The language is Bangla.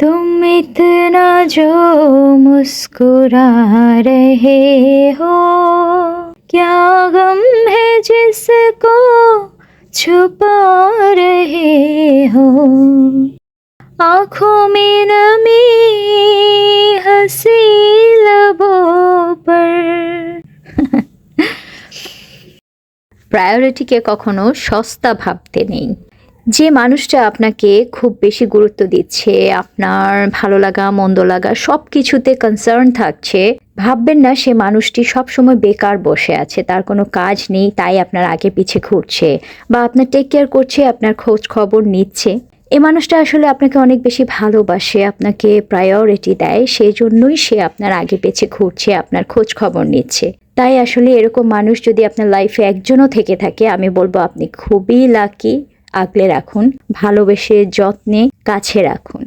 तुम इतना जो मुस्कुरा रहे हो, क्या गम है जिसको छुपा रहे हो, आँखों में नमी हंसी लबों पर। প্রায়োরিটিকে কখনো সস্তা ভাবতে নেই। যে মানুষটা আপনাকে খুব বেশি গুরুত্ব দিচ্ছে, আপনার ভালো লাগা মন্দ লাগা সব কিছুতে কনসার্ন থাকছে, ভাববেন না সে মানুষটি সবসময় বেকার বসে আছে, তার কোনো কাজ নেই তাই আপনার আগে পিছে ঘুরছে বা আপনার টেক কেয়ার করছে, আপনার খোঁজ খবর নিচ্ছে। এই মানুষটা আসলে আপনাকে অনেক বেশি ভালোবাসে, আপনাকে প্রায়োরিটি দেয়, সেই জন্যই সে আপনার আগে পেছে ঘুরছে, আপনার খোঁজ খবর নিচ্ছে। তাই আসলে এরকম মানুষ যদি আপনার লাইফে একজনও থেকে থাকে, আমি বলবো আপনি খুবই লাকি। আগলে রাখুন, ভালোবেসে যত্নে কাছে রাখুন।